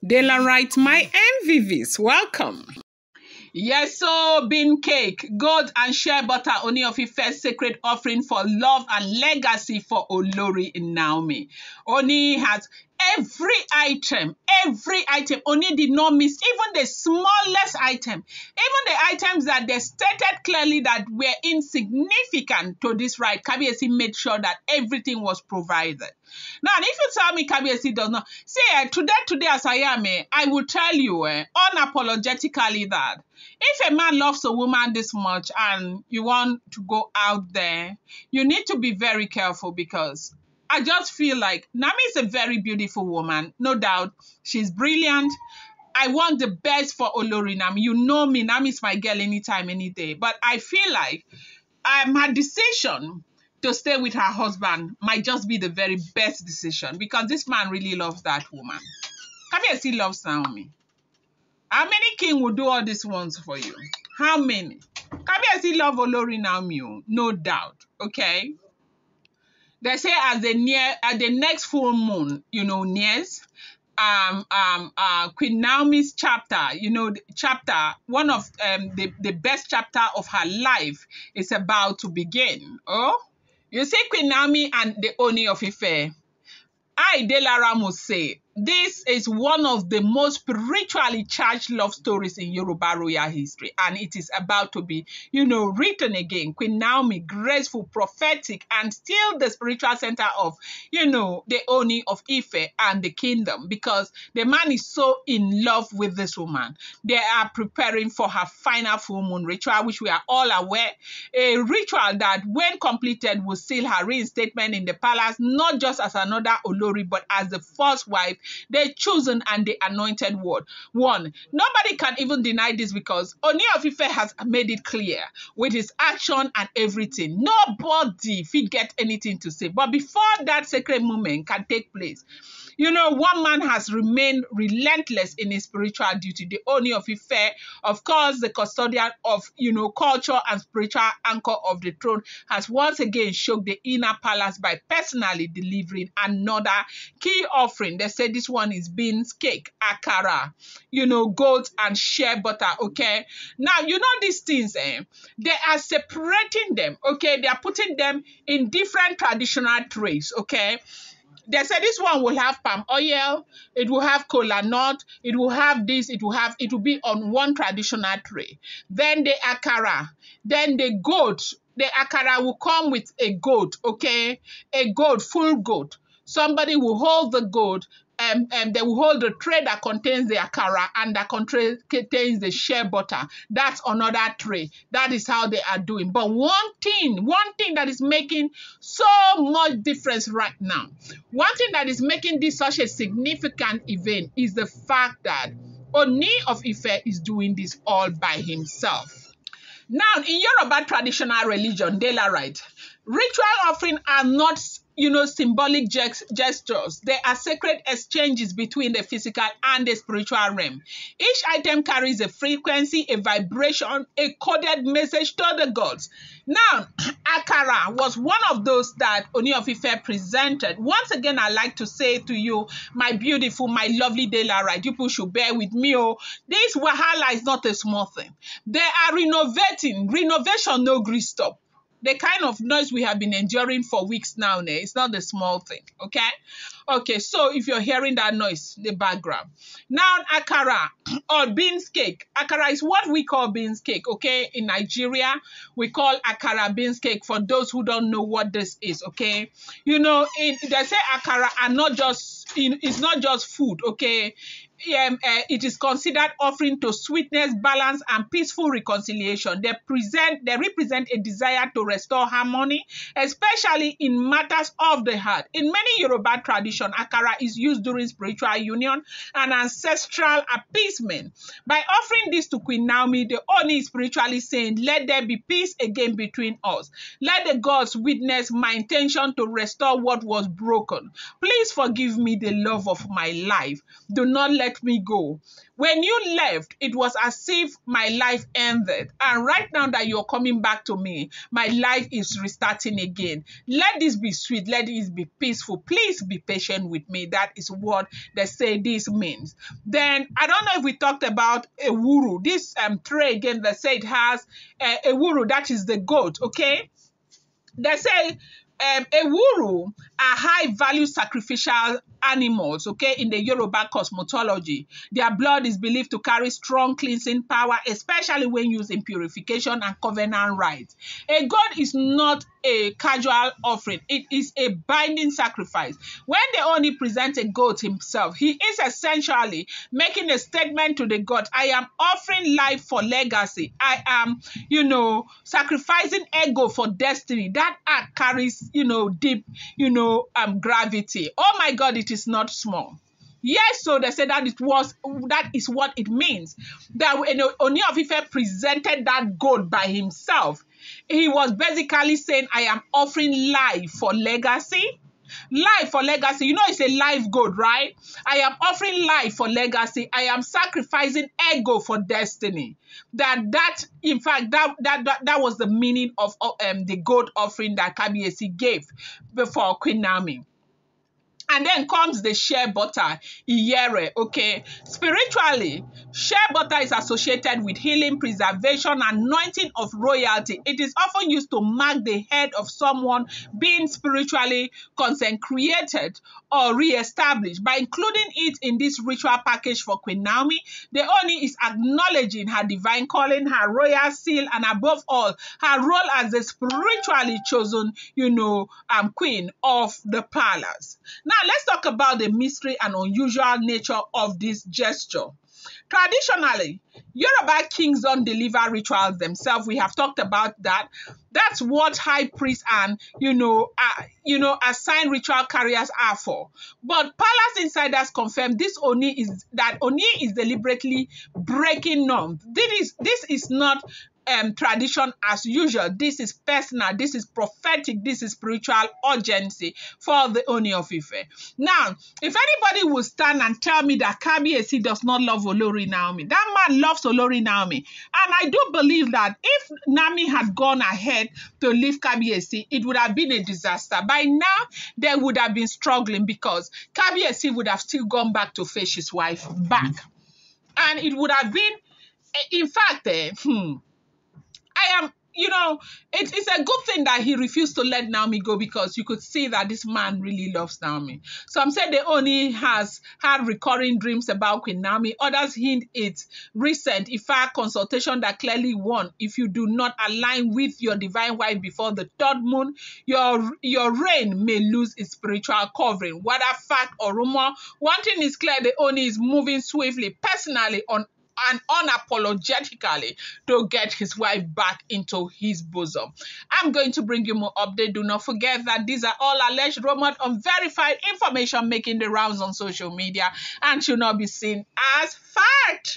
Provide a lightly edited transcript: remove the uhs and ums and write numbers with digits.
Dela writes, my MVVs, welcome. Yes, so bean cake, gold and shea butter, Ooni of Ife's sacred offering for love and legacy for Olori Naomi. Ooni has every item. Ooni did not miss even the smallest item. Even the items that they stated clearly that were insignificant to this rite, Kabiyesi made sure that everything was provided. Now, if you tell me Kabiyesi does not, see, today as I am, I will tell you unapologetically that if a man loves a woman this much and you want to go out there, you need to be very careful, because I just feel like Naomi is a very beautiful woman, no doubt. She's brilliant. I want the best for Olori Naomi. You know me, Naomi is my girl anytime, any day. But I feel like her decision to stay with her husband might just be the very best decision, because this man really loves that woman. Kabiyesi loves Naomi. How many king will do all these ones for you? How many? Kabiyesi love Olori Naomi, no doubt. Okay. They say as the next full moon, nears, Queen Naomi's chapter, one of the best chapter of her life is about to begin. Oh, you see Queen Naomi and the Ooni of Ife. I, Delara, must say, this is one of the most spiritually charged love stories in Yoruba royal history, and it is about to be, written again. Queen Naomi, graceful, prophetic, and still the spiritual center of, the Ooni of Ife and the kingdom, because the man is so in love with this woman. They are preparing for her final full moon ritual, which we are all aware, a ritual that, when completed, will seal her reinstatement in the palace, not just as another Olori, but as the first wife, the chosen and the anointed one. Nobody can even deny this, because Ooni of Ife has made it clear with his action and everything. Nobody will get anything to say. But before that sacred moment can take place, one man has remained relentless in his spiritual duty. The Ooni of Ife, of course, the custodian of, culture and spiritual anchor of the throne, has once again shook the inner palace by personally delivering another key offering. They say this one is beans cake, akara, goat and shea butter, okay? Now, these things, they are separating them, okay? They are putting them in different traditional trays, okay? They say this one will have palm oil, it will have kola nut, it will have this, it will be on one traditional tray. Then the akara, then the goat. The akara will come with a goat, okay? A goat, full goat. Somebody will hold the goat, and they will hold the tray that contains the akara and that contains the shea butter. That's another tray. That is how they are doing. But one thing that is making so much difference right now, one thing that is making this such a significant event is the fact that Ooni of Ife is doing this all by himself. Now, in Yoruba traditional religion, Dela right, ritual offering are not symbolic gestures. They are sacred exchanges between the physical and the spiritual realm. Each item carries a frequency, a vibration, a coded message to the gods. Now, akara was one of those that Ooni of Ife presented. Once again, I like to say to you, my beautiful, my lovely Dela, right? You people should bear with me. Oh, this wahala is not a small thing. They are renovating. Renovation no gree stop. The kind of noise we have been enduring for weeks now, it's not the small thing, okay? Okay, so if you're hearing that noise, the background. Now, akara or beans cake. Akara is what we call beans cake, okay? In Nigeria, we call akara beans cake for those who don't know what this is, okay? They say akara are not just, it's not just food, okay? It is considered offering to sweetness, balance, and peaceful reconciliation. They represent a desire to restore harmony, especially in matters of the heart. In many Yoruba traditions, akara is used during spiritual union and ancestral appeasement. By offering this to Queen Naomi, the Ooni is spiritually saying, let there be peace again between us. Let the gods witness my intention to restore what was broken. Please forgive me, the love of my life. Do not let me go. When you left, it was as if my life ended. And right now that you're coming back to me, my life is restarting again. Let this be sweet. Let this be peaceful. Please be patient with me. That is what they say this means. Then, I don't know if we talked about Ewuru. This tray again, they say it has Ewuru, that is the goat, okay? They say Ewuru are high-value sacrificial animals, okay, in the Yoruba cosmology. Their blood is believed to carry strong cleansing power, especially when used in purification and covenant rites. A goat is not a casual offering. It is a binding sacrifice. When the Ooni presents a goat himself, he is essentially making a statement to the God, I am offering life for legacy. I am, sacrificing ego for destiny. That act carries, deep, gravity. Oh my God, it is not small. Yes, so they said that that is what it means. That Ooni of Ife presented that goat by himself. He was basically saying, I am offering life for legacy. Life for legacy. It's a life goat, right? I am offering life for legacy. I am sacrificing ego for destiny. In fact, that was the meaning of the goat offering that Kabiyesi gave before Queen Naomi. And then comes the shea butter, Iyere, okay? Spiritually, shea butter is associated with healing, preservation, anointing of royalty. It is often used to mark the head of someone being spiritually consecrated or re-established. By including it in this ritual package for Queen Naomi, the Ooni is acknowledging her divine calling, her royal seal, and above all, her role as the spiritually chosen, queen of the palace. Now, let's talk about the mystery and unusual nature of this gesture. Traditionally, Yoruba kings don't deliver rituals themselves. We have talked about that. That's what high priests and, assigned ritual carriers are for. But palace insiders confirm Ooni is deliberately breaking norms. This is not tradition as usual. This is personal, this is prophetic, this is spiritual urgency for the Ooni of Ife. Now, if anybody will stand and tell me that Kabiyesi does not love Olori Naomi, that man loves Olori Naomi. And I do believe that if Naomi had gone ahead to leave Kabiyesi, it would have been a disaster. By now, they would have been struggling because Kabiyesi would have still gone back to face his wife back. And it would have been, in fact, it's a good thing that he refused to let Naomi go, because you could see that this man really loves Naomi. Some say the Ooni has had recurring dreams about Queen Naomi. Others hint it's recent Ifa consultation that clearly warned, if you do not align with your divine wife before the third moon, your reign may lose its spiritual covering. Whether fact or rumor, one thing is clear: the Ooni is moving swiftly, personally, and unapologetically to get his wife back into his bosom. I'm going to bring you more update. Do not forget that these are all alleged, rumored, unverified information making the rounds on social media and should not be seen as fact.